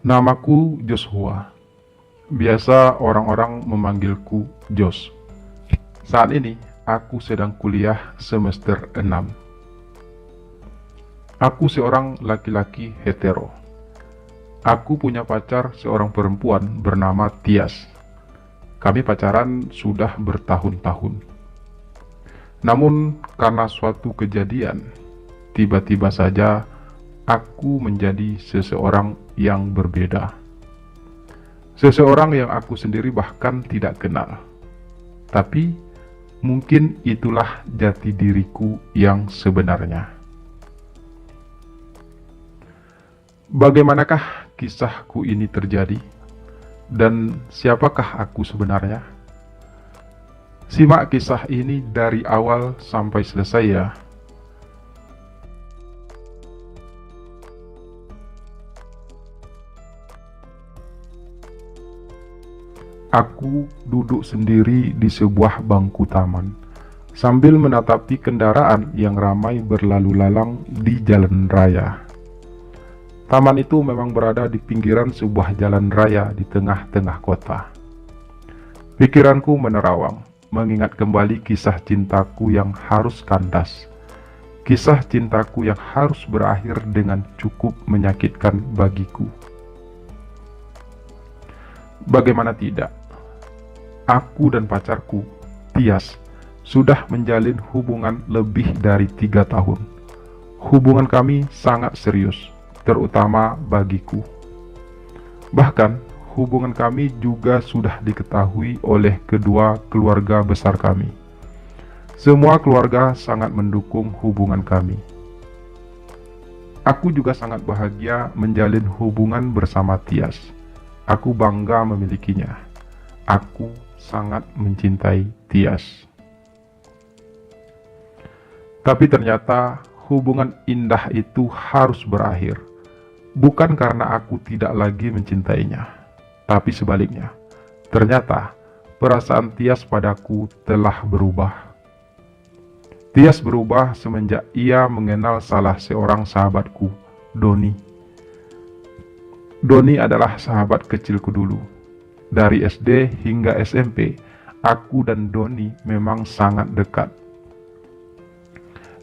Namaku Joshua. Biasa orang-orang memanggilku Jos. Saat ini aku sedang kuliah semester 6. Aku seorang laki-laki hetero. Aku punya pacar seorang perempuan bernama Tias. Kami pacaran sudah bertahun-tahun. Namun karena suatu kejadian, tiba-tiba saja aku menjadi seseorang yang berbeda. Seseorang yang aku sendiri bahkan tidak kenal. Tapi mungkin itulah jati diriku yang sebenarnya. Bagaimanakah kisahku ini terjadi? Dan siapakah aku sebenarnya? Simak kisah ini dari awal sampai selesai ya. Aku duduk sendiri di sebuah bangku taman, sambil menatapi kendaraan yang ramai berlalu lalang di jalan raya. Taman itu memang berada di pinggiran sebuah jalan raya di tengah-tengah kota. Pikiranku menerawang, mengingat kembali kisah cintaku yang harus kandas. Kisah cintaku yang harus berakhir dengan cukup menyakitkan bagiku. Bagaimana tidak? Aku dan pacarku, Tias, sudah menjalin hubungan lebih dari 3 tahun. Hubungan kami sangat serius, terutama bagiku. Bahkan, hubungan kami juga sudah diketahui oleh kedua keluarga besar kami. Semua keluarga sangat mendukung hubungan kami. Aku juga sangat bahagia menjalin hubungan bersama Tias. Aku bangga memilikinya. Aku sangat mencintai Tias. Tapi ternyata hubungan indah itu harus berakhir. Bukan karena aku tidak lagi mencintainya, tapi sebaliknya. Ternyata perasaan Tias padaku telah berubah. Tias berubah semenjak ia mengenal salah seorang sahabatku, Doni. Doni adalah sahabat kecilku dulu. Dari SD hingga SMP, aku dan Doni memang sangat dekat.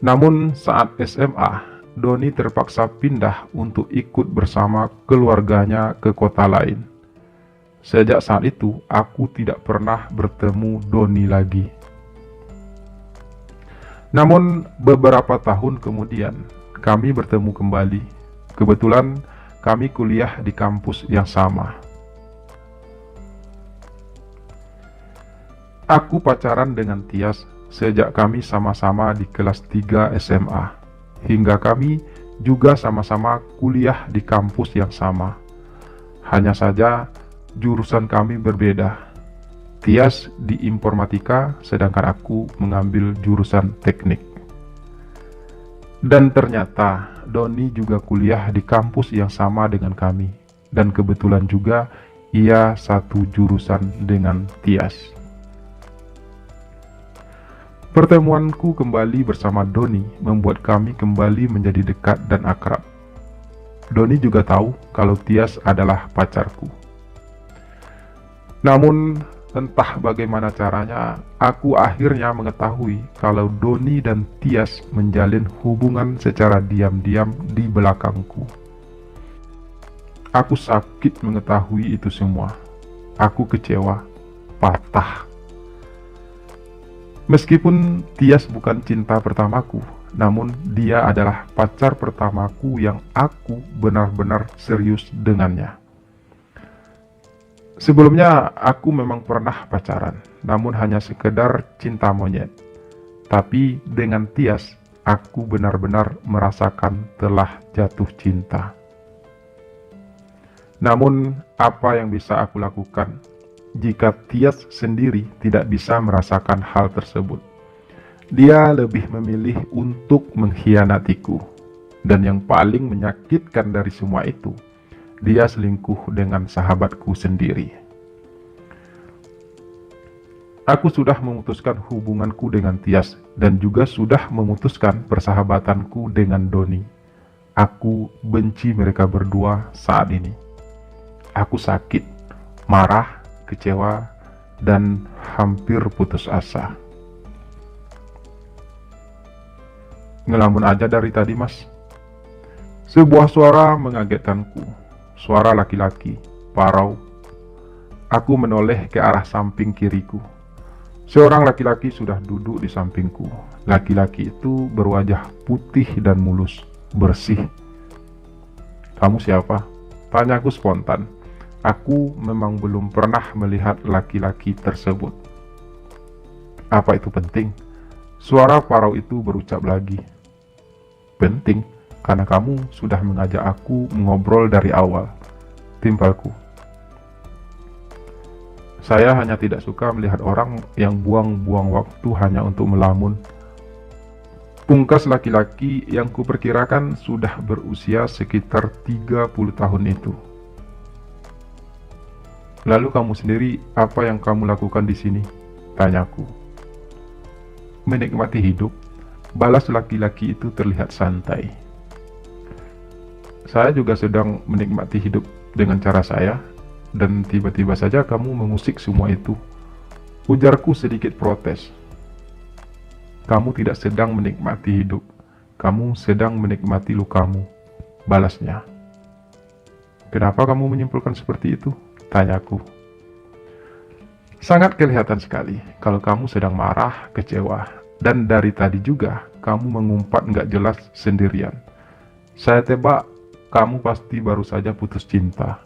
Namun saat SMA, Doni terpaksa pindah untuk ikut bersama keluarganya ke kota lain. Sejak saat itu, aku tidak pernah bertemu Doni lagi. Namun beberapa tahun kemudian, kami bertemu kembali. Kebetulan kami kuliah di kampus yang sama. Aku pacaran dengan Tias sejak kami sama-sama di kelas 3 SMA, hingga kami juga sama-sama kuliah di kampus yang sama. Hanya saja jurusan kami berbeda. Tias di informatika, sedangkan aku mengambil jurusan teknik. Dan ternyata Doni juga kuliah di kampus yang sama dengan kami, dan kebetulan juga ia satu jurusan dengan Tias. Pertemuanku kembali bersama Doni membuat kami kembali menjadi dekat dan akrab. Doni juga tahu kalau Tias adalah pacarku. Namun, entah bagaimana caranya, aku akhirnya mengetahui kalau Doni dan Tias menjalin hubungan secara diam-diam di belakangku. Aku sakit mengetahui itu semua. Aku kecewa, patah. Meskipun Tias bukan cinta pertamaku, namun dia adalah pacar pertamaku yang aku benar-benar serius dengannya. Sebelumnya aku memang pernah pacaran, namun hanya sekedar cinta monyet. Tapi dengan Tias, aku benar-benar merasakan telah jatuh cinta. Namun apa yang bisa aku lakukan jika Tias sendiri tidak bisa merasakan hal tersebut? Dia lebih memilih untuk mengkhianatiku. Dan yang paling menyakitkan dari semua itu, dia selingkuh dengan sahabatku sendiri. Aku sudah memutuskan hubunganku dengan Tias dan juga sudah memutuskan persahabatanku dengan Doni. Aku benci mereka berdua saat ini. Aku sakit, marah, kecewa, dan hampir putus asa. Ngelamun aja dari tadi, Mas. Sebuah suara mengagetkanku. Suara laki-laki, parau. Aku menoleh ke arah samping kiriku. Seorang laki-laki sudah duduk di sampingku. Laki-laki itu berwajah putih dan mulus, bersih. "Kamu siapa?" tanyaku spontan. Aku memang belum pernah melihat laki-laki tersebut. "Apa itu penting?" Suara parau itu berucap lagi. "Penting, karena kamu sudah mengajak aku mengobrol dari awal," timpalku. "Saya hanya tidak suka melihat orang yang buang-buang waktu hanya untuk melamun," pungkas laki-laki yang kuperkirakan sudah berusia sekitar 30 tahun itu. "Lalu kamu sendiri, apa yang kamu lakukan di sini?" tanyaku. "Menikmati hidup," balas laki-laki itu terlihat santai. "Saya juga sedang menikmati hidup dengan cara saya, dan tiba-tiba saja kamu mengusik semua itu," ujarku sedikit protes. "Kamu tidak sedang menikmati hidup, kamu sedang menikmati lukamu," balasnya. "Kenapa kamu menyimpulkan seperti itu?" tanyaku. "Sangat kelihatan sekali kalau kamu sedang marah, kecewa, dan dari tadi juga kamu mengumpat nggak jelas sendirian. Saya tebak kamu pasti baru saja putus cinta,"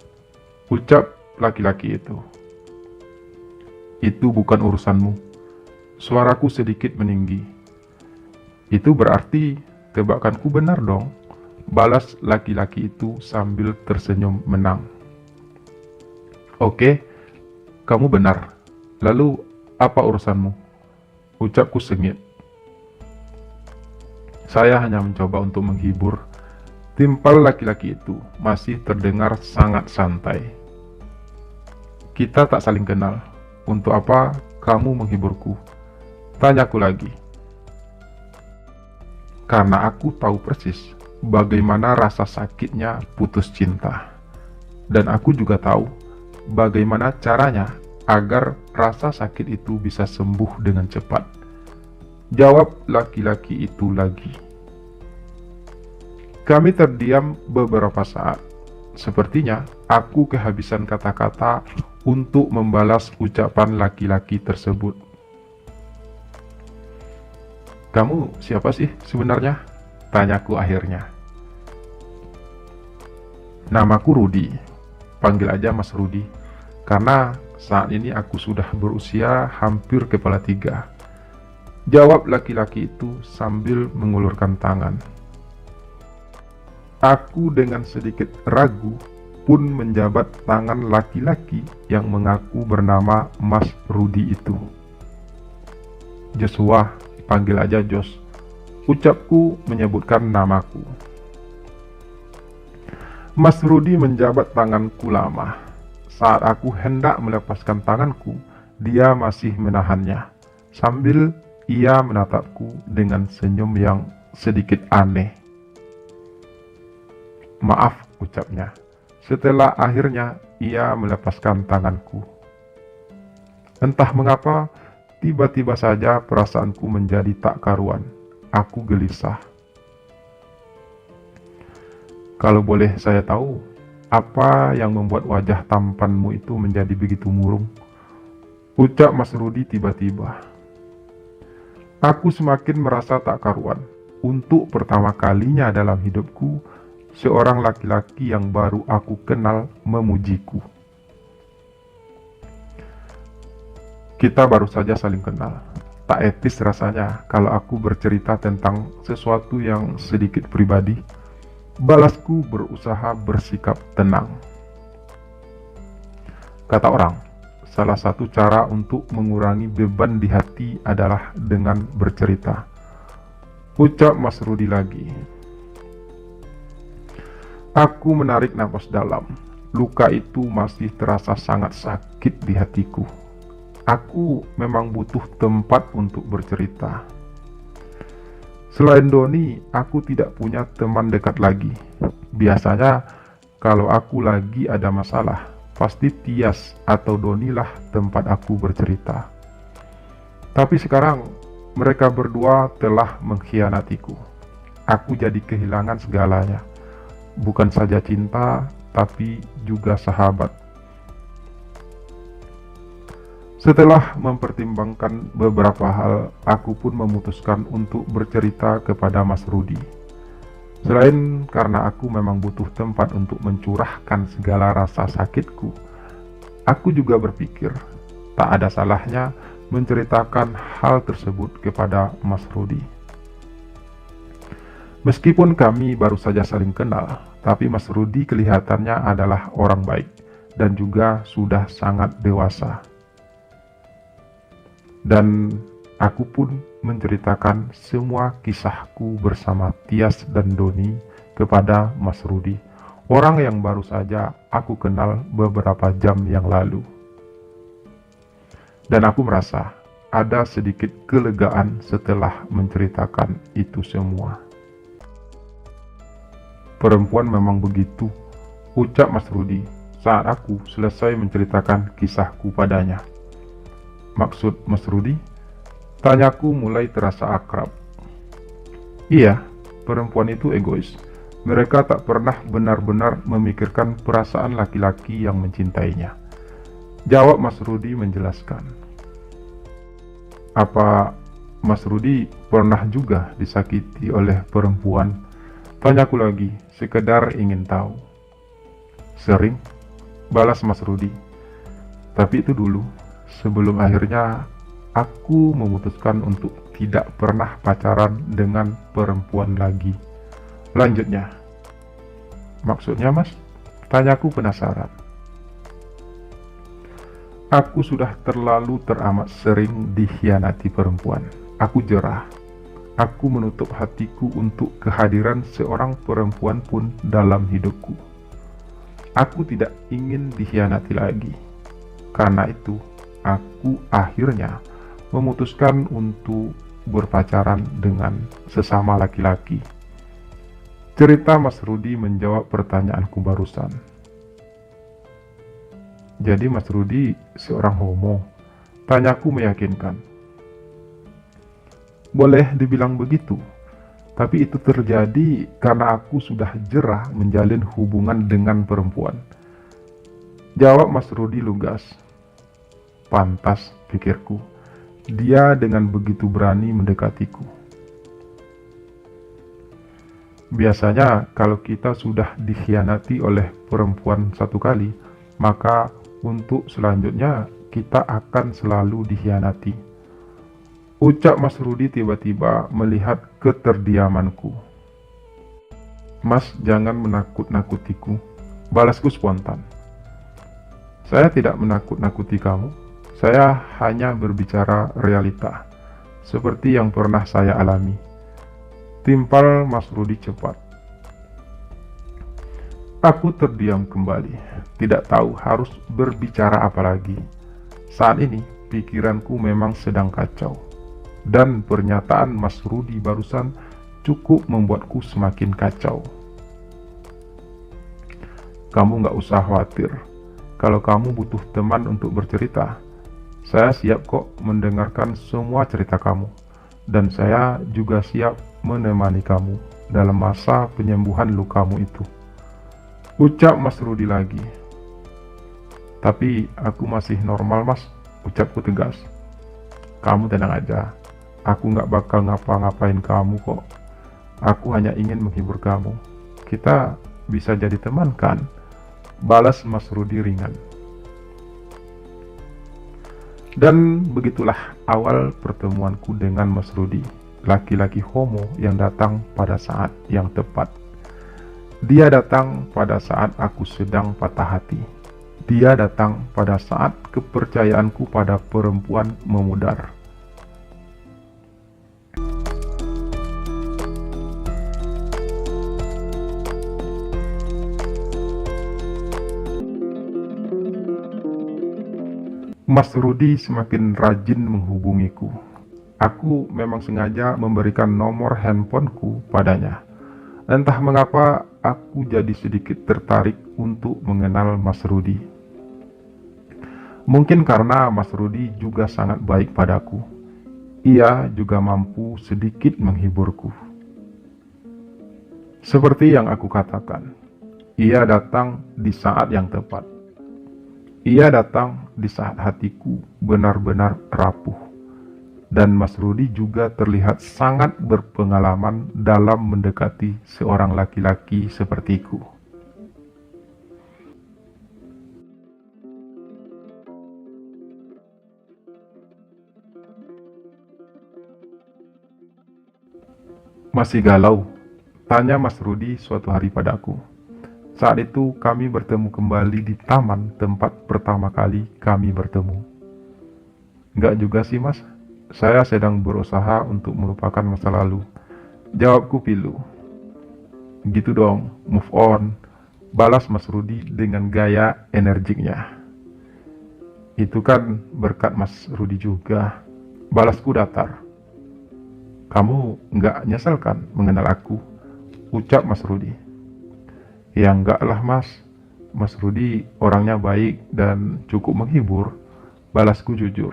ucap laki-laki itu. "Itu bukan urusanmu," suaraku sedikit meninggi. "Itu berarti tebakanku benar dong," balas laki-laki itu sambil tersenyum menang. "Oke, kamu benar. Lalu apa urusanmu?" ucapku sengit. "Saya hanya mencoba untuk menghibur," timpal laki-laki itu masih terdengar sangat santai. "Kita tak saling kenal. Untuk apa kamu menghiburku?" tanyaku lagi. Karena aku tahu persis bagaimana rasa sakitnya putus cinta. Dan aku juga tahu bagaimana caranya agar rasa sakit itu bisa sembuh dengan cepat, jawab laki-laki itu lagi. Kami terdiam beberapa saat. Sepertinya aku kehabisan kata-kata untuk membalas ucapan laki-laki tersebut. "Kamu siapa sih sebenarnya?" tanyaku akhirnya. "Namaku Rudi. Panggil aja Mas Rudi. Karena saat ini aku sudah berusia hampir kepala 3, jawab laki-laki itu sambil mengulurkan tangan. Aku dengan sedikit ragu pun menjabat tangan laki-laki yang mengaku bernama Mas Rudi itu. "Joshua, panggil aja Jos," ucapku menyebutkan namaku. Mas Rudi menjabat tanganku lama. Saat aku hendak melepaskan tanganku, dia masih menahannya. Sambil ia menatapku dengan senyum yang sedikit aneh. "Maaf," ucapnya. Setelah akhirnya ia melepaskan tanganku. Entah mengapa, tiba-tiba saja perasaanku menjadi tak karuan. Aku gelisah. "Kalau boleh saya tahu, apa yang membuat wajah tampanmu itu menjadi begitu murung?" ucap Mas Rudi tiba-tiba. Aku semakin merasa tak karuan. Untuk pertama kalinya dalam hidupku, seorang laki-laki yang baru aku kenal memujiku. Kita baru saja saling kenal. Tak etis rasanya kalau aku bercerita tentang sesuatu yang sedikit pribadi. Balasku berusaha bersikap tenang. Kata orang, salah satu cara untuk mengurangi beban di hati adalah dengan bercerita. Ucap Mas Rudi lagi. Aku menarik napas dalam. Luka itu masih terasa sangat sakit di hatiku. Aku memang butuh tempat untuk bercerita. Selain Doni, aku tidak punya teman dekat lagi. Biasanya, kalau aku lagi ada masalah, pasti Tias atau Doni lah tempat aku bercerita. Tapi sekarang mereka berdua telah mengkhianatiku. Aku jadi kehilangan segalanya. Bukan saja cinta, tapi juga sahabat. Setelah mempertimbangkan beberapa hal, aku pun memutuskan untuk bercerita kepada Mas Rudi. Selain karena aku memang butuh tempat untuk mencurahkan segala rasa sakitku, aku juga berpikir tak ada salahnya menceritakan hal tersebut kepada Mas Rudi. Meskipun kami baru saja saling kenal, tapi Mas Rudi kelihatannya adalah orang baik dan juga sudah sangat dewasa. Dan aku pun menceritakan semua kisahku bersama Tias dan Doni kepada Mas Rudi, orang yang baru saja aku kenal beberapa jam yang lalu. Dan aku merasa ada sedikit kelegaan setelah menceritakan itu semua. Perempuan memang begitu, ucap Mas Rudi saat aku selesai menceritakan kisahku padanya. Maksud Mas Rudi? Tanyaku mulai terasa akrab. Iya, perempuan itu egois. Mereka tak pernah benar-benar memikirkan perasaan laki-laki yang mencintainya. Jawab Mas Rudi menjelaskan. Apa Mas Rudi pernah juga disakiti oleh perempuan? Tanyaku lagi, sekedar ingin tahu. Sering, balas Mas Rudi. Tapi itu dulu, sebelum akhirnya aku memutuskan untuk tidak pernah pacaran dengan perempuan lagi. Lanjutnya. Maksudnya Mas? Tanyaku penasaran. Aku sudah terlalu teramat sering dikhianati perempuan. Aku jerah. Aku menutup hatiku untuk kehadiran seorang perempuan pun dalam hidupku. Aku tidak ingin dikhianati lagi. Karena itu, aku akhirnya memutuskan untuk berpacaran dengan sesama laki-laki. Cerita Mas Rudi menjawab pertanyaanku barusan. Jadi Mas Rudi seorang homo? Tanyaku meyakinkan. Boleh dibilang begitu, tapi itu terjadi karena aku sudah jerah menjalin hubungan dengan perempuan. Jawab Mas Rudi lugas. Pantas, pikirku. Dia dengan begitu berani mendekatiku. Biasanya kalau kita sudah dikhianati oleh perempuan satu kali, maka untuk selanjutnya kita akan selalu dikhianati. Ucap Mas Rudi tiba-tiba melihat keterdiamanku. Mas, jangan menakut-nakutiku. Balasku spontan. Saya tidak menakut-nakuti kamu. Saya hanya berbicara realita, seperti yang pernah saya alami. Timpal Mas Rudi cepat. Aku terdiam kembali, tidak tahu harus berbicara apa lagi. Saat ini, pikiranku memang sedang kacau. Dan pernyataan Mas Rudi barusan cukup membuatku semakin kacau. Kamu gak usah khawatir. Kalau kamu butuh teman untuk bercerita, saya siap kok mendengarkan semua cerita kamu. Dan saya juga siap menemani kamu dalam masa penyembuhan lukamu itu. Ucap Mas Rudi lagi. Tapi aku masih normal Mas, ucapku tegas. Kamu tenang aja, aku gak bakal ngapa-ngapain kamu kok. Aku hanya ingin menghibur kamu. Kita bisa jadi teman kan? Balas Mas Rudi ringan. Dan begitulah awal pertemuanku dengan Mas Rudi, laki-laki homo yang datang pada saat yang tepat. Dia datang pada saat aku sedang patah hati. Dia datang pada saat kepercayaanku pada perempuan memudar. Mas Rudi semakin rajin menghubungiku. Aku memang sengaja memberikan nomor handphoneku padanya. Entah mengapa aku jadi sedikit tertarik untuk mengenal Mas Rudi. Mungkin karena Mas Rudi juga sangat baik padaku. Ia juga mampu sedikit menghiburku. Seperti yang aku katakan, ia datang di saat yang tepat. Ia datang di saat hatiku benar-benar rapuh. Dan Mas Rudi juga terlihat sangat berpengalaman dalam mendekati seorang laki-laki sepertiku. Masih galau? Tanya Mas Rudi suatu hari padaku. Saat itu kami bertemu kembali di taman tempat pertama kali kami bertemu. Enggak juga sih mas, saya sedang berusaha untuk melupakan masa lalu. Jawabku pilu. Gitu dong, move on. Balas Mas Rudi dengan gaya energiknya. Itu kan berkat Mas Rudi juga. Balasku datar. Kamu nggak nyesel kan mengenal aku? Ucap Mas Rudi. Ya enggak lah mas. Mas Rudi orangnya baik dan cukup menghibur. Balasku jujur.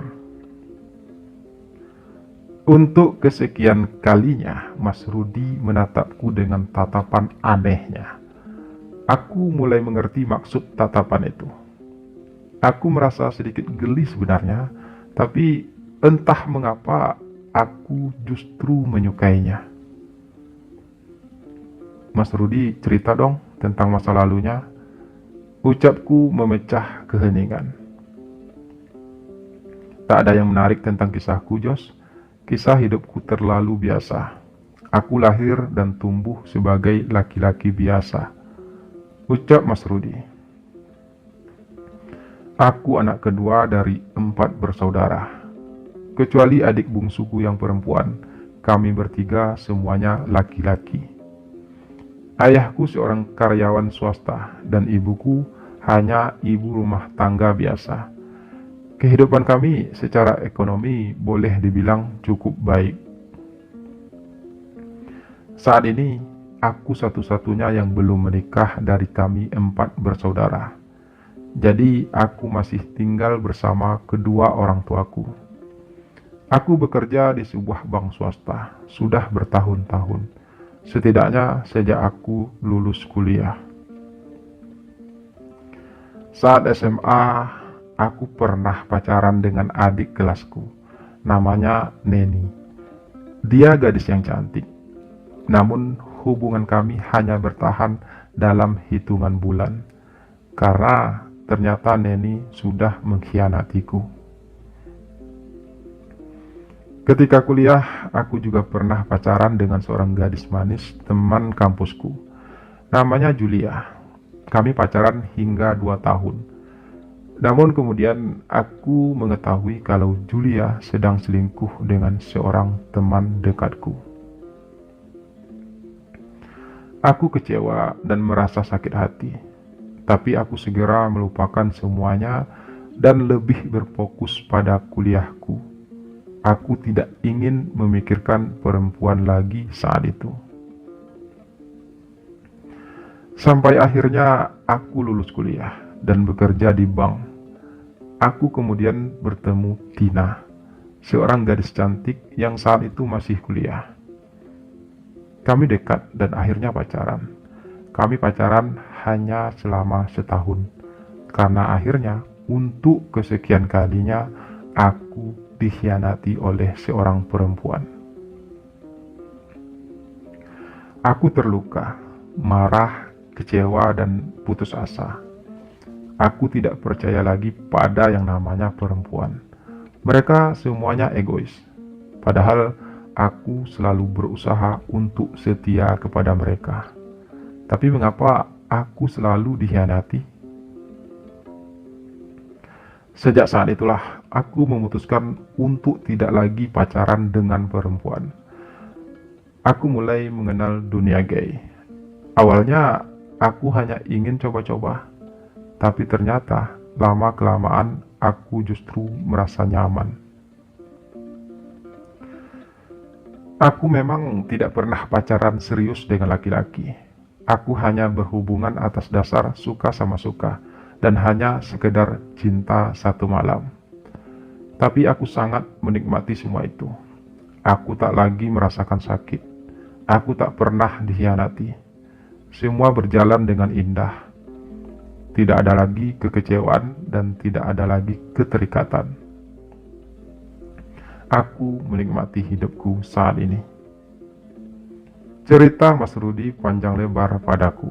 Untuk kesekian kalinya, Mas Rudi menatapku dengan tatapan anehnya. Aku mulai mengerti maksud tatapan itu. Aku merasa sedikit geli sebenarnya, tapi entah mengapa aku justru menyukainya. Mas Rudi cerita dong tentang masa lalunya. Ucapku memecah keheningan. Tak ada yang menarik tentang kisahku, Jos. Kisah hidupku terlalu biasa. Aku lahir dan tumbuh sebagai laki-laki biasa. Ucap Mas Rudi. Aku anak kedua dari 4 bersaudara. Kecuali adik bungsuku yang perempuan, kami bertiga semuanya laki-laki. Ayahku seorang karyawan swasta dan ibuku hanya ibu rumah tangga biasa. Kehidupan kami secara ekonomi boleh dibilang cukup baik. Saat ini, aku satu-satunya yang belum menikah dari kami 4 bersaudara. Jadi, aku masih tinggal bersama kedua orang tuaku. Aku bekerja di sebuah bank swasta, sudah bertahun-tahun. Setidaknya sejak aku lulus kuliah. Saat SMA, aku pernah pacaran dengan adik kelasku, namanya Neni. Dia gadis yang cantik, namun hubungan kami hanya bertahan dalam hitungan bulan, karena ternyata Neni sudah mengkhianatiku. Ketika kuliah, aku juga pernah pacaran dengan seorang gadis manis teman kampusku, namanya Julia. Kami pacaran hingga 2 tahun. Namun kemudian aku mengetahui kalau Julia sedang selingkuh dengan seorang teman dekatku. Aku kecewa dan merasa sakit hati, tapi aku segera melupakan semuanya dan lebih berfokus pada kuliahku. Aku tidak ingin memikirkan perempuan lagi saat itu. Sampai akhirnya aku lulus kuliah dan bekerja di bank. Aku kemudian bertemu Tina, seorang gadis cantik yang saat itu masih kuliah. Kami dekat dan akhirnya pacaran. Kami pacaran hanya selama setahun, karena akhirnya untuk kesekian kalinya aku dikhianati oleh seorang perempuan. Aku terluka, marah, kecewa, dan putus asa. Aku tidak percaya lagi pada yang namanya perempuan. Mereka semuanya egois. Padahal aku selalu berusaha untuk setia kepada mereka. Tapi mengapa aku selalu dikhianati? Sejak saat itulah aku memutuskan untuk tidak lagi pacaran dengan perempuan. Aku mulai mengenal dunia gay. Awalnya aku hanya ingin coba-coba, tapi ternyata lama-kelamaan aku justru merasa nyaman. Aku memang tidak pernah pacaran serius dengan laki-laki. Aku hanya berhubungan atas dasar suka sama suka, dan hanya sekedar cinta satu malam. Tapi aku sangat menikmati semua itu. Aku tak lagi merasakan sakit. Aku tak pernah dikhianati. Semua berjalan dengan indah. Tidak ada lagi kekecewaan dan tidak ada lagi keterikatan. Aku menikmati hidupku saat ini. Cerita Mas Rudi panjang lebar padaku.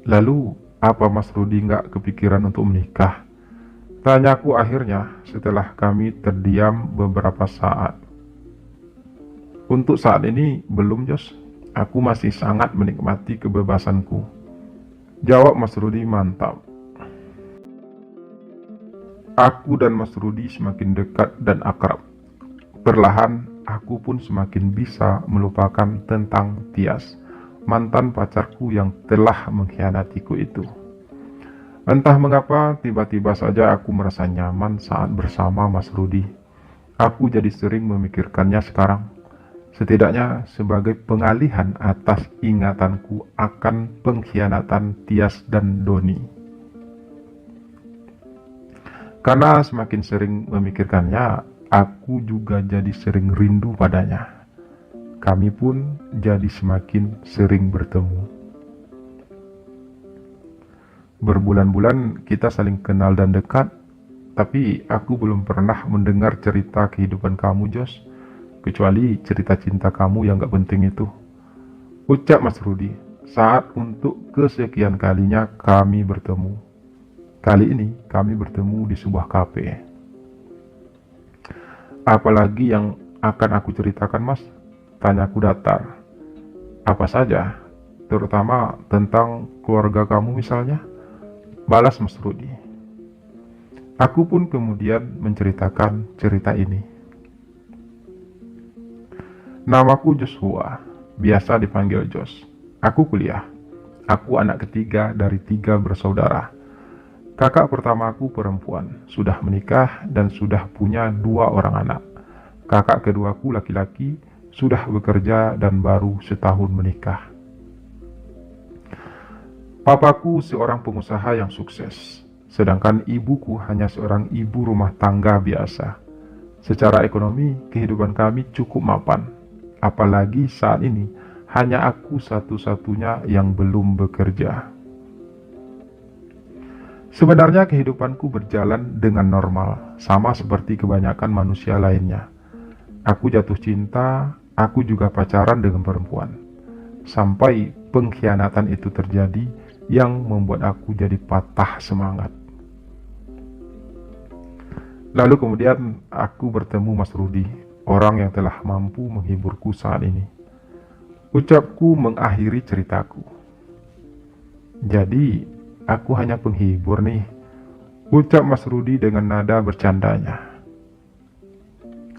Lalu, apa Mas Rudi nggak kepikiran untuk menikah? Tanyaku akhirnya setelah kami terdiam beberapa saat. Untuk saat ini belum, Jos. Aku masih sangat menikmati kebebasanku. Jawab Mas Rudi mantap. Aku dan Mas Rudi semakin dekat dan akrab. Perlahan, aku pun semakin bisa melupakan tentang Tias, mantan pacarku yang telah mengkhianatiku itu. Entah mengapa, tiba-tiba saja aku merasa nyaman saat bersama Mas Rudi. Aku jadi sering memikirkannya sekarang, setidaknya sebagai pengalihan atas ingatanku akan pengkhianatan Tias dan Doni. Karena semakin sering memikirkannya, aku juga jadi sering rindu padanya. Kami pun jadi semakin sering bertemu. Berbulan-bulan kita saling kenal dan dekat, tapi aku belum pernah mendengar cerita kehidupan kamu, Jos, kecuali cerita cinta kamu yang gak penting itu. Ucap Mas Rudi saat untuk kesekian kalinya kami bertemu. Kali ini kami bertemu di sebuah kafe. Apalagi yang akan aku ceritakan, Mas? Tanyaku datar. Apa saja? Terutama tentang keluarga kamu misalnya? Balas Mas Rudi. Aku pun kemudian menceritakan cerita ini. Namaku Joshua, biasa dipanggil Jos. Aku kuliah. Aku anak ketiga dari 3 bersaudara. Kakak pertamaku perempuan, sudah menikah dan sudah punya 2 orang anak. Kakak keduaku laki-laki, sudah bekerja dan baru setahun menikah. Papaku seorang pengusaha yang sukses, sedangkan ibuku hanya seorang ibu rumah tangga biasa. Secara ekonomi, kehidupan kami cukup mapan. Apalagi saat ini, hanya aku satu-satunya yang belum bekerja. Sebenarnya kehidupanku berjalan dengan normal, sama seperti kebanyakan manusia lainnya. Aku jatuh cinta, aku juga pacaran dengan perempuan. Sampai pengkhianatan itu terjadi yang membuat aku jadi patah semangat. Lalu kemudian aku bertemu Mas Rudi, orang yang telah mampu menghiburku saat ini. Ucapku mengakhiri ceritaku. Jadi, aku hanya penghibur nih, ucap Mas Rudi dengan nada bercandanya.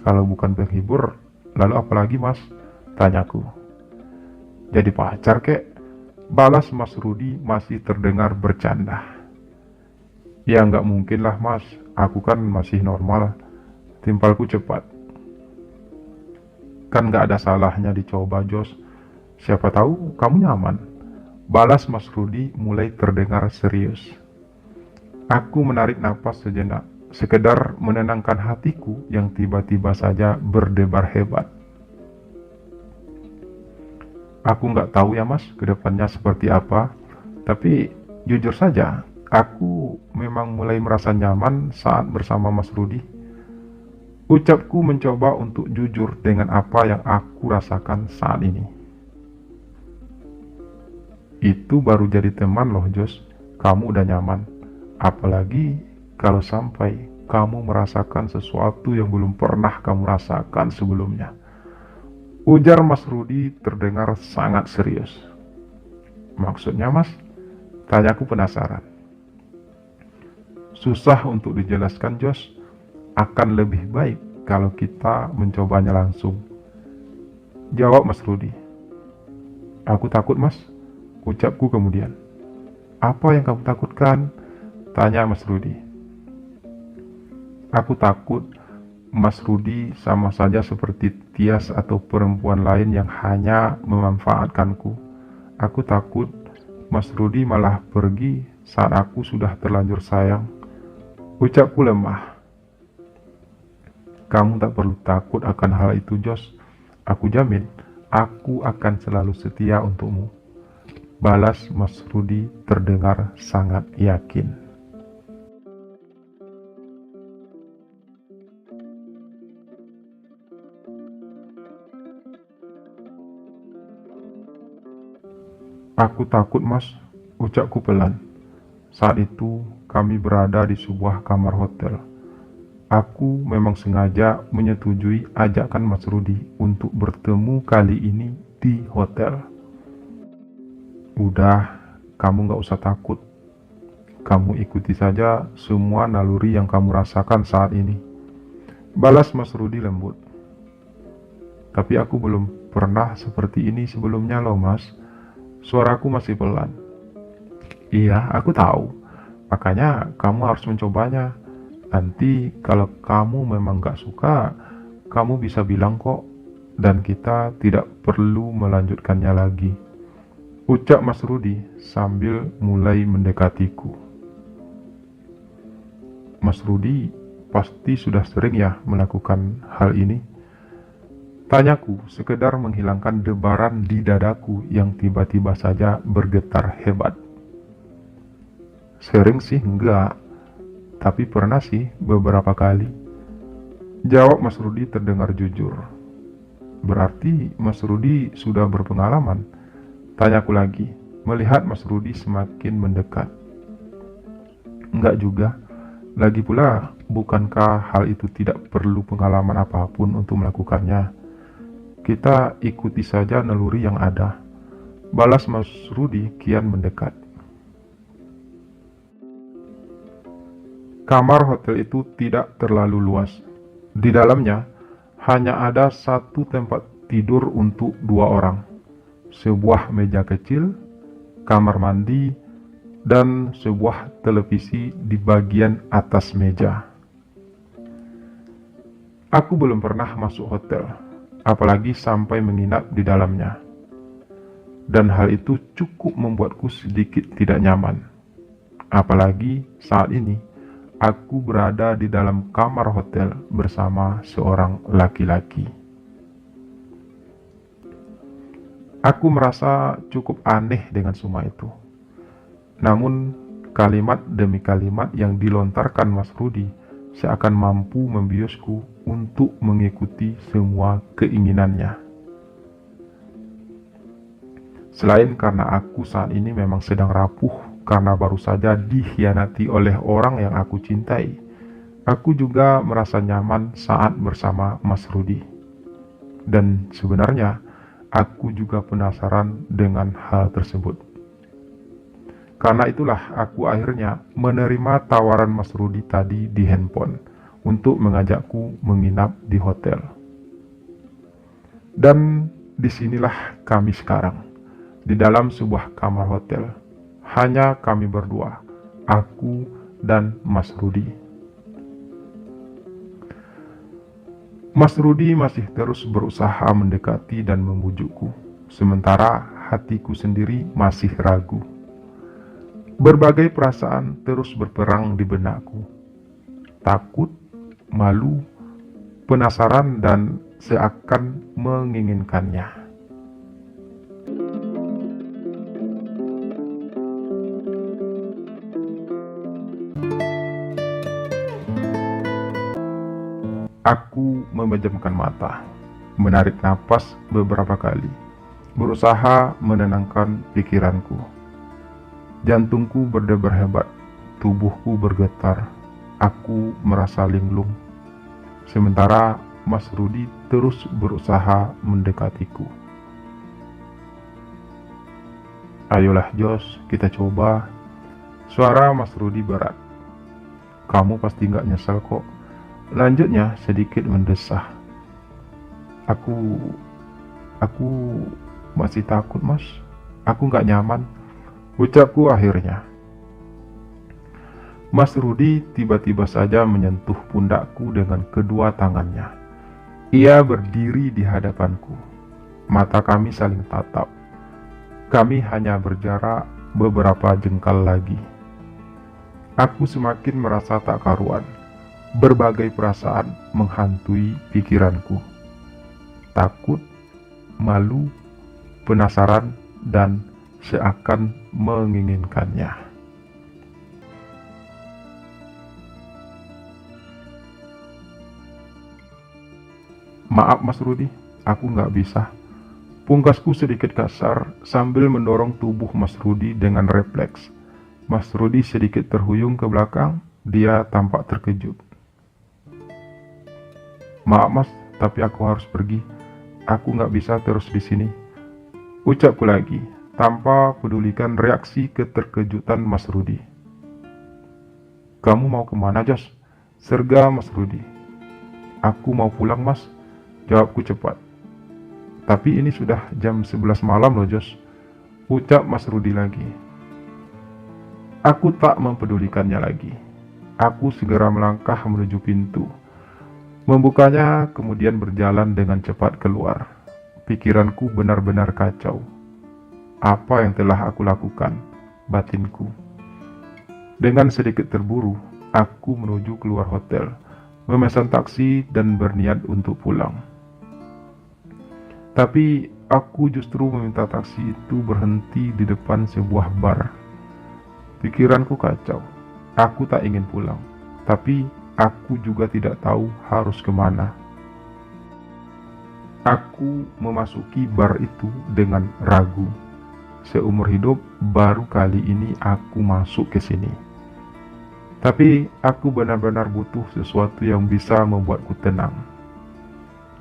Kalau bukan penghibur, lalu apalagi, Mas? Tanyaku. Jadi pacar kek? Balas Mas Rudi masih terdengar bercanda. Ya nggak mungkin lah, Mas, aku kan masih normal, timpalku cepat. Kan nggak ada salahnya dicoba, Jos. Siapa tahu kamu nyaman. Balas Mas Rudi mulai terdengar serius. Aku menarik napas sejenak, sekedar menenangkan hatiku yang tiba-tiba saja berdebar hebat. Aku nggak tahu ya, Mas, kedepannya seperti apa. Tapi jujur saja, aku memang mulai merasa nyaman saat bersama Mas Rudi. Ucapku mencoba untuk jujur dengan apa yang aku rasakan saat ini. Itu baru jadi teman loh, Jos. Kamu udah nyaman. Apalagi kalau sampai kamu merasakan sesuatu yang belum pernah kamu rasakan sebelumnya. Ujar Mas Rudi terdengar sangat serius. Maksudnya, Mas? Tanyaku penasaran. Susah untuk dijelaskan, Jos. Akan lebih baik kalau kita mencobanya langsung. Jawab Mas Rudi. Aku takut, Mas. Ucapku kemudian. Apa yang kamu takutkan? Tanya Mas Rudi. Aku takut Mas Rudi sama saja seperti Tias atau perempuan lain yang hanya memanfaatkanku. Aku takut Mas Rudi malah pergi saat aku sudah terlanjur sayang. Ucapku lemah. Kamu tak perlu takut akan hal itu, Jos. Aku jamin, aku akan selalu setia untukmu. Balas Mas Rudi terdengar sangat yakin. Aku takut, Mas, ucapku pelan. Saat itu kami berada di sebuah kamar hotel. Aku memang sengaja menyetujui ajakan Mas Rudi untuk bertemu kali ini di hotel. Udah, kamu gak usah takut. Kamu ikuti saja semua naluri yang kamu rasakan saat ini. Balas Mas Rudi lembut. Tapi aku belum pernah seperti ini sebelumnya loh, Mas. Suaraku masih pelan. Iya, aku tahu. Makanya kamu harus mencobanya. Nanti kalau kamu memang gak suka, kamu bisa bilang kok. Dan kita tidak perlu melanjutkannya lagi. Ucap Mas Rudi sambil mulai mendekatiku. Mas Rudi pasti sudah sering ya melakukan hal ini. Tanyaku sekedar menghilangkan debaran di dadaku yang tiba-tiba saja bergetar hebat. Sering sih enggak, tapi pernah sih beberapa kali. Jawab Mas Rudi terdengar jujur. Berarti Mas Rudi sudah berpengalaman? Tanyaku lagi, melihat Mas Rudi semakin mendekat. Enggak juga. Lagi pula, bukankah hal itu tidak perlu pengalaman apapun untuk melakukannya? Kita ikuti saja naluri yang ada. Balas Mas Rudi kian mendekat. Kamar hotel itu tidak terlalu luas. Di dalamnya hanya ada satu tempat tidur untuk 2 orang. Sebuah meja kecil, kamar mandi, dan sebuah televisi di bagian atas meja. Aku belum pernah masuk hotel, apalagi sampai menginap di dalamnya. Dan hal itu cukup membuatku sedikit tidak nyaman. Apalagi saat ini, aku berada di dalam kamar hotel bersama seorang laki-laki. Aku merasa cukup aneh dengan semua itu. Namun, kalimat demi kalimat yang dilontarkan Mas Rudi seakan mampu membiusku untuk mengikuti semua keinginannya. Selain karena aku saat ini memang sedang rapuh karena baru saja dikhianati oleh orang yang aku cintai, aku juga merasa nyaman saat bersama Mas Rudi. Dan sebenarnya, aku juga penasaran dengan hal tersebut. Karena itulah aku akhirnya menerima tawaran Mas Rudi tadi di handphone untuk mengajakku menginap di hotel. Dan disinilah kami sekarang, di dalam sebuah kamar hotel. Hanya kami berdua, aku dan Mas Rudi. Mas Rudi masih terus berusaha mendekati dan membujukku, sementara hatiku sendiri masih ragu. Berbagai perasaan terus berperang di benakku. Takut, malu, penasaran, dan seakan menginginkannya. Aku memejamkan mata, menarik napas beberapa kali, berusaha menenangkan pikiranku. Jantungku berdebar hebat, tubuhku bergetar, aku merasa linglung. Sementara Mas Rudi terus berusaha mendekatiku. Ayolah Jos, kita coba. Suara Mas Rudi berat. Kamu pasti gak nyesel kok. Lanjutnya sedikit mendesah. Aku masih takut, Mas. Aku gak nyaman, ucapku akhirnya. Mas Rudi tiba-tiba saja menyentuh pundakku dengan kedua tangannya. Ia berdiri di hadapanku. Mata kami saling tatap. Kami hanya berjarak beberapa jengkal lagi. Aku semakin merasa tak karuan. Berbagai perasaan menghantui pikiranku. Takut, malu, penasaran, dan seakan menginginkannya. Maaf Mas Rudi, aku nggak bisa. Pungkasku sedikit kasar sambil mendorong tubuh Mas Rudi dengan refleks. Mas Rudi sedikit terhuyung ke belakang, dia tampak terkejut. Maaf Mas, tapi aku harus pergi. Aku nggak bisa terus di sini. Ucapku lagi, tanpa pedulikan reaksi keterkejutan Mas Rudi. Kamu mau kemana, Jos? Serga Mas Rudi. Aku mau pulang, Mas. Jawabku cepat. Tapi ini sudah jam 11 malam loh, Jos. Ucap Mas Rudi lagi. Aku tak mempedulikannya lagi. Aku segera melangkah menuju pintu. Membukanya, kemudian berjalan dengan cepat keluar. Pikiranku benar-benar kacau. Apa yang telah aku lakukan? Batinku. Dengan sedikit terburu, aku menuju keluar hotel, memesan taksi dan berniat untuk pulang. Tapi aku justru meminta taksi itu berhenti di depan sebuah bar. Pikiranku kacau. Aku tak ingin pulang, tapi aku juga tidak tahu harus kemana. Aku memasuki bar itu dengan ragu. Seumur hidup baru kali ini aku masuk ke sini. Tapi aku benar-benar butuh sesuatu yang bisa membuatku tenang.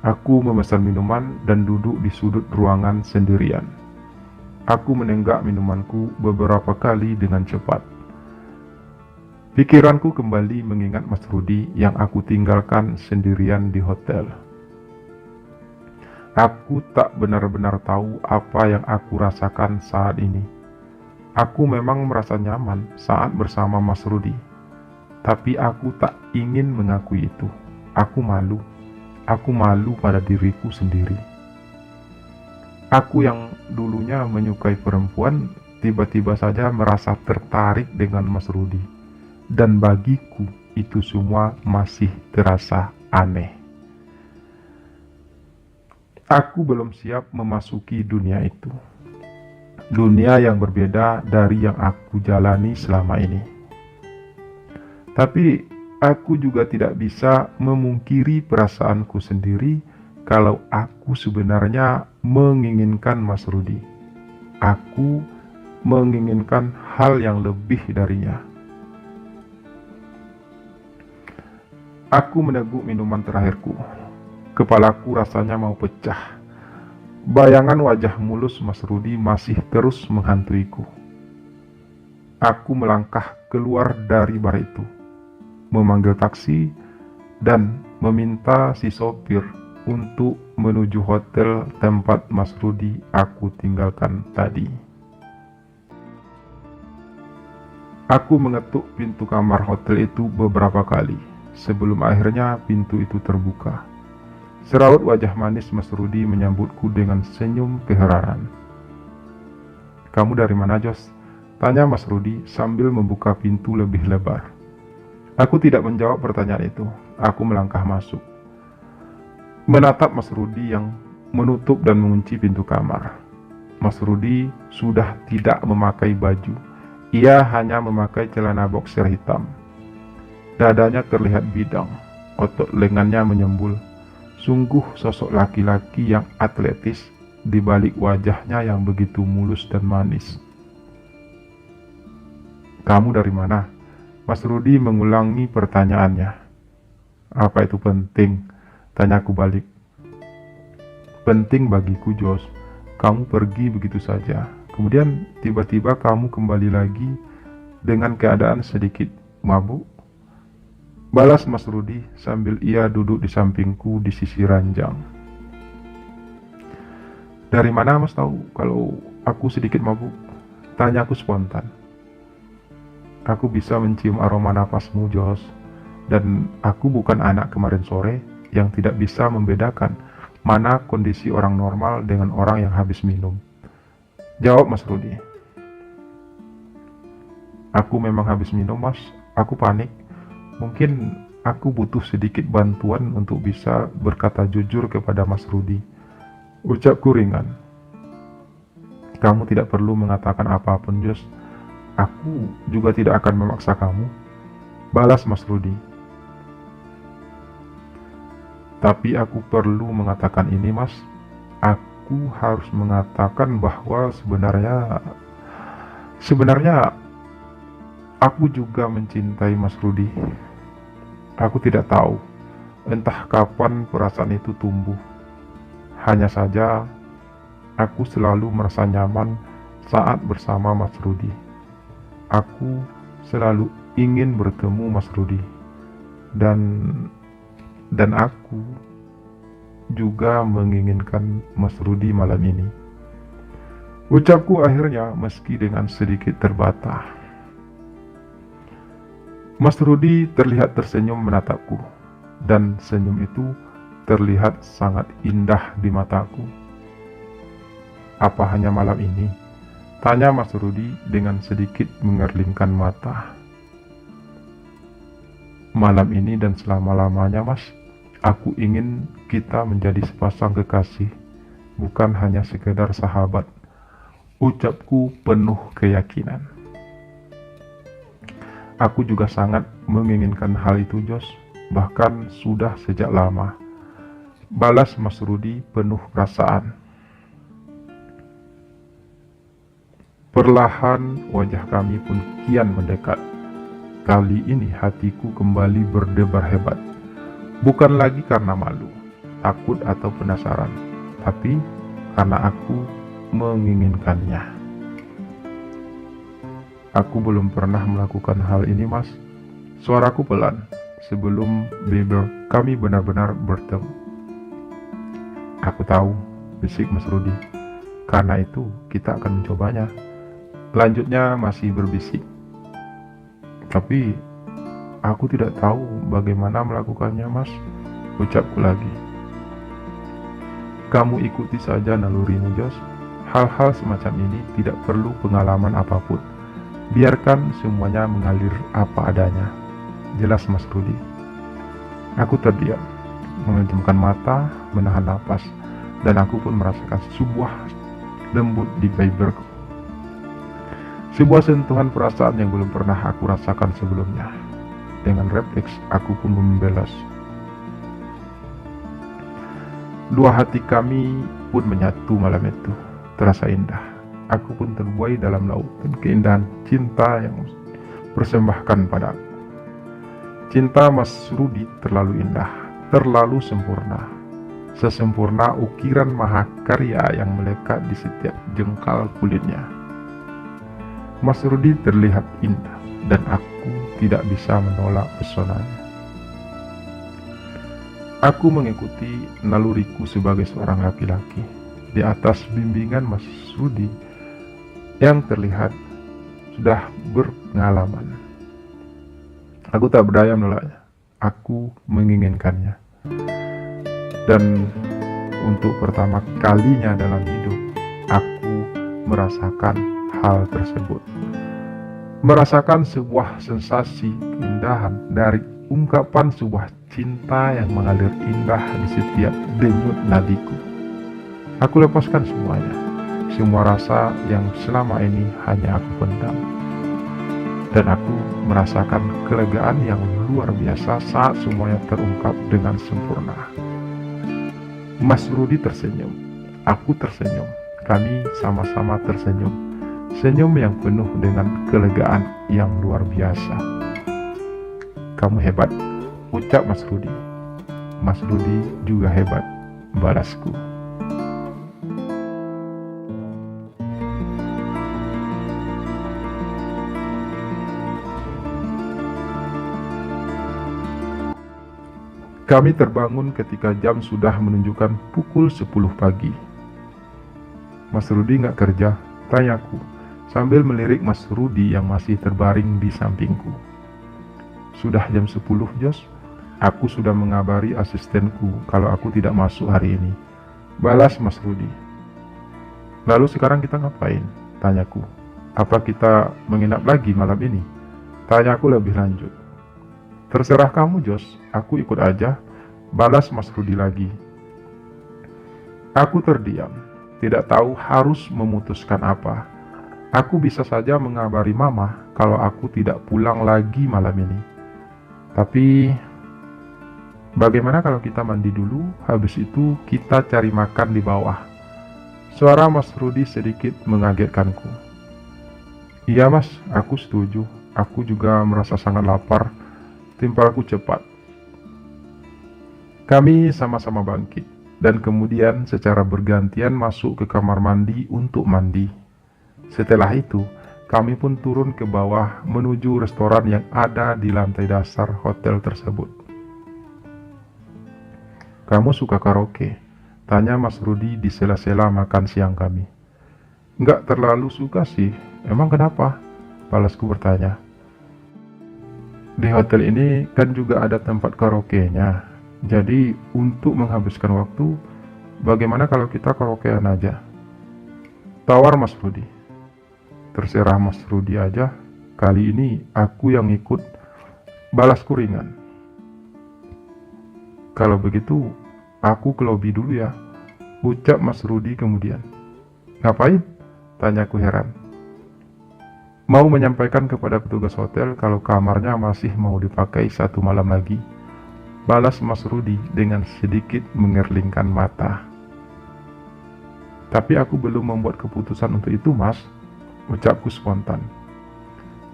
Aku memesan minuman dan duduk di sudut ruangan sendirian. Aku menenggak minumanku beberapa kali dengan cepat. Pikiranku kembali mengingat Mas Rudi yang aku tinggalkan sendirian di hotel. Aku tak benar-benar tahu apa yang aku rasakan saat ini. Aku memang merasa nyaman saat bersama Mas Rudi, tapi aku tak ingin mengakui itu. Aku malu. Aku malu pada diriku sendiri. Aku yang dulunya menyukai perempuan, tiba-tiba saja merasa tertarik dengan Mas Rudi. Dan bagiku itu semua masih terasa aneh. Aku belum siap memasuki dunia itu. Dunia yang berbeda dari yang aku jalani selama ini. Tapi aku juga tidak bisa memungkiri perasaanku sendiri kalau aku sebenarnya menginginkan Mas Rudi. Aku menginginkan hal yang lebih darinya. Aku meneguk minuman terakhirku. Kepalaku rasanya mau pecah. Bayangan wajah mulus Mas Rudi masih terus menghantuiku. Aku melangkah keluar dari bar itu, memanggil taksi, dan meminta si sopir untuk menuju hotel tempat Mas Rudi aku tinggalkan tadi. Aku mengetuk pintu kamar hotel itu beberapa kali, sebelum akhirnya pintu itu terbuka. Seraut wajah manis Mas Rudi menyambutku dengan senyum keheranan. Kamu dari mana, Jos? Tanya Mas Rudi sambil membuka pintu lebih lebar. Aku tidak menjawab pertanyaan itu. Aku melangkah masuk, menatap Mas Rudi yang menutup dan mengunci pintu kamar. Mas Rudi sudah tidak memakai baju. Ia hanya memakai celana boxer hitam. Dadanya terlihat bidang, otot lengannya menyembul. Sungguh sosok laki-laki yang atletis di balik wajahnya yang begitu mulus dan manis. Kamu dari mana? Mas Rudi mengulangi pertanyaannya. Apa itu penting? Tanyaku balik. Penting bagiku, Jos. Kamu pergi begitu saja. Kemudian tiba-tiba kamu kembali lagi dengan keadaan sedikit mabuk. Balas Mas Rudi sambil ia duduk di sampingku di sisi ranjang. Dari mana Mas tahu kalau aku sedikit mabuk? Tanyaku spontan. Aku bisa mencium aroma napasmu, Jos. Dan aku bukan anak kemarin sore yang tidak bisa membedakan mana kondisi orang normal dengan orang yang habis minum. Jawab Mas Rudi. Aku memang habis minum, Mas. Aku panik. Mungkin aku butuh sedikit bantuan untuk bisa berkata jujur kepada Mas Rudi. Ucapku ringan. Kamu tidak perlu mengatakan apapun, Jos. Aku juga tidak akan memaksa kamu, balas Mas Rudi. Tapi aku perlu mengatakan ini, Mas. Aku harus mengatakan bahwa sebenarnya aku juga mencintai Mas Rudi. Aku tidak tahu entah kapan perasaan itu tumbuh. Hanya saja aku selalu merasa nyaman saat bersama Mas Rudi. Aku selalu ingin bertemu Mas Rudi. Dan aku juga menginginkan Mas Rudi malam ini. Ucapku akhirnya meski dengan sedikit terbata. Mas Rudi terlihat tersenyum menatapku, dan senyum itu terlihat sangat indah di mataku. Apa hanya malam ini? Tanya Mas Rudi dengan sedikit mengerlingkan mata. Malam ini dan selama-lamanya, Mas. Aku ingin kita menjadi sepasang kekasih, bukan hanya sekedar sahabat. Ucapku penuh keyakinan. Aku juga sangat menginginkan hal itu, Jos. Bahkan sudah sejak lama. Balas Mas Rudi penuh perasaan. Perlahan wajah kami pun kian mendekat. Kali ini hatiku kembali berdebar hebat. Bukan lagi karena malu, takut atau penasaran, tapi karena aku menginginkannya. Aku belum pernah melakukan hal ini, Mas. Suaraku pelan sebelum kami benar-benar bertemu. Aku tahu, bisik Mas Rudi. Karena itu kita akan mencobanya. Lanjutnya masih berbisik. Tapi aku tidak tahu bagaimana melakukannya, Mas. Ucapku lagi. Kamu ikuti saja nalurimu, Jos. Hal-hal semacam ini tidak perlu pengalaman apapun. Biarkan semuanya mengalir apa adanya. Jelas Mas Rudi. Aku terdiam, memejamkan mata, menahan napas, dan aku pun merasakan sebuah lembut di baberku. Sebuah sentuhan perasaan yang belum pernah aku rasakan sebelumnya. Dengan refleks, aku pun membelas. Dua hati kami pun menyatu malam itu. Terasa indah. Aku pun terbuai dalam lautan keindahan cinta yang persembahkan padaku. Cinta Mas Rudi terlalu indah, terlalu sempurna. Sesempurna ukiran mahakarya yang melekat di setiap jengkal kulitnya. Mas Rudi terlihat indah, dan aku tidak bisa menolak pesonanya. Aku mengikuti naluriku sebagai seorang laki-laki di atas bimbingan Mas Rudi yang terlihat sudah berpengalaman. Aku tak berdaya menolaknya. Aku menginginkannya. Dan untuk pertama kalinya dalam hidup, aku merasakan hal tersebut. Merasakan sebuah sensasi keindahan dari ungkapan sebuah cinta yang mengalir indah di setiap denyut nadiku. Aku lepaskan semuanya, semua rasa yang selama ini hanya aku pendam. Dan aku merasakan kelegaan yang luar biasa saat semuanya terungkap dengan sempurna. Mas Rudi tersenyum, aku tersenyum, kami sama-sama tersenyum. Senyum yang penuh dengan kelegaan yang luar biasa. Kamu hebat, ucap Mas Rudi. Mas Rudi juga hebat, balasku. Kami terbangun ketika jam sudah menunjukkan pukul 10 pagi. Mas Rudi nggak kerja? Tanyaku, sambil melirik Mas Rudi yang masih terbaring di sampingku. Sudah jam 10, Jos. Aku sudah mengabari asistenku kalau aku tidak masuk hari ini. Balas Mas Rudi. Lalu sekarang kita ngapain? Tanyaku. Apa kita menginap lagi malam ini? Tanyaku lebih lanjut. Terserah kamu, Jos. Aku ikut aja, balas Mas Rudi lagi. Aku terdiam, tidak tahu harus memutuskan apa. Aku bisa saja mengabari Mama kalau aku tidak pulang lagi malam ini. Tapi bagaimana kalau kita mandi dulu, habis itu kita cari makan di bawah? Suara Mas Rudi sedikit mengagetkanku. Iya Mas, aku setuju. Aku juga merasa sangat lapar. Timpalku cepat. Kami sama-sama bangkit, dan kemudian secara bergantian masuk ke kamar mandi untuk mandi. Setelah itu, kami pun turun ke bawah menuju restoran yang ada di lantai dasar hotel tersebut. Kamu suka karaoke? Tanya Mas Rudi di sela-sela makan siang kami. Nggak terlalu suka sih, emang kenapa? Balasku bertanya. Di hotel ini kan juga ada tempat karaoke-nya. Jadi untuk menghabiskan waktu, bagaimana kalau kita karaokean aja? Tawar Mas Rudi. Terserah Mas Rudi aja, kali ini aku yang ikut, balasku ringan. Kalau begitu, aku ke lobi dulu ya, ucap Mas Rudi kemudian. Ngapain? Tanyaku heran. Mau menyampaikan kepada petugas hotel kalau kamarnya masih mau dipakai 1 malam lagi, balas Mas Rudi dengan sedikit mengerlingkan mata. Tapi aku belum membuat keputusan untuk itu, Mas, ucapku spontan.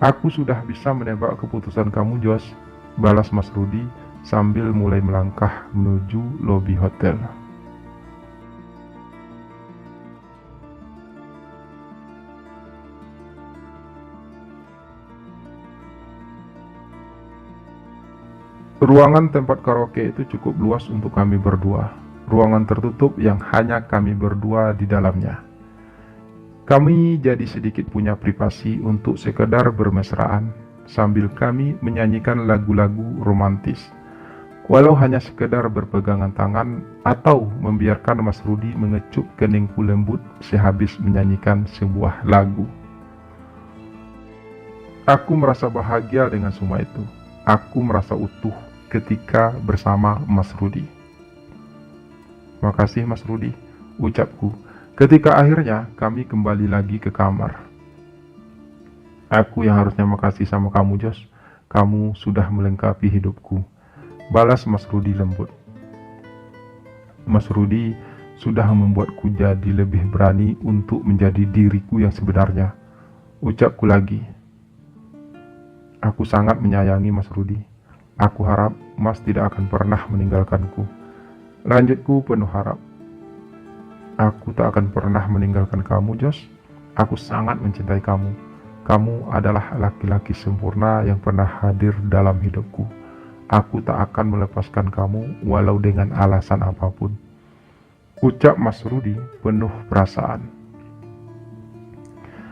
Aku sudah bisa menebak keputusan kamu, Jos, balas Mas Rudi sambil mulai melangkah menuju lobi hotel. Ruangan tempat karaoke itu cukup luas untuk kami berdua. Ruangan tertutup yang hanya kami berdua di dalamnya. Kami jadi sedikit punya privasi untuk sekedar bermesraan sambil kami menyanyikan lagu-lagu romantis. Walau hanya sekedar berpegangan tangan atau membiarkan Mas Rudi mengecup keningku lembut sehabis menyanyikan sebuah lagu. Aku merasa bahagia dengan semua itu. Aku merasa utuh ketika bersama Mas Rudi. Makasih Mas Rudi, ucapku ketika akhirnya kami kembali lagi ke kamar. Aku yang harusnya makasih sama kamu, Jos. Kamu sudah melengkapi hidupku, balas Mas Rudi lembut. Mas Rudi sudah membuatku jadi lebih berani untuk menjadi diriku yang sebenarnya, ucapku lagi. Aku sangat menyayangi Mas Rudi. Aku harap Mas tidak akan pernah meninggalkanku. Lanjutku penuh harap. Aku tak akan pernah meninggalkan kamu, Jos. Aku sangat mencintai kamu. Kamu adalah laki-laki sempurna yang pernah hadir dalam hidupku. Aku tak akan melepaskan kamu walau dengan alasan apapun, ucap Mas Rudi penuh perasaan.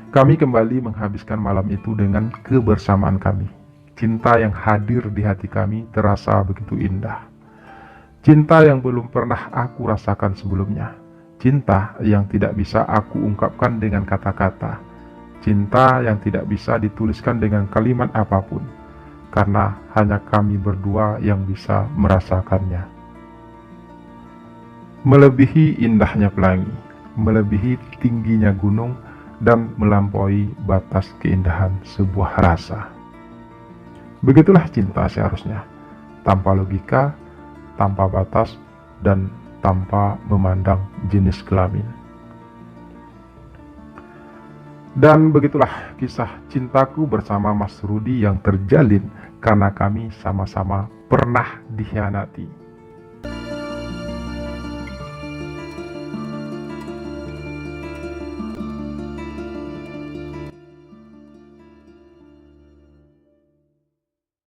Kami kembali menghabiskan malam itu dengan kebersamaan kami. Cinta yang hadir di hati kami terasa begitu indah. Cinta yang belum pernah aku rasakan sebelumnya. Cinta yang tidak bisa aku ungkapkan dengan kata-kata. Cinta yang tidak bisa dituliskan dengan kalimat apapun. Karena hanya kami berdua yang bisa merasakannya. Melebihi indahnya pelangi, melebihi tingginya gunung, dan melampaui batas keindahan sebuah rasa. Begitulah cinta seharusnya, tanpa logika, tanpa batas, dan tanpa memandang jenis kelamin. Dan begitulah kisah cintaku bersama Mas Rudi yang terjalin karena kami sama-sama pernah dikhianati.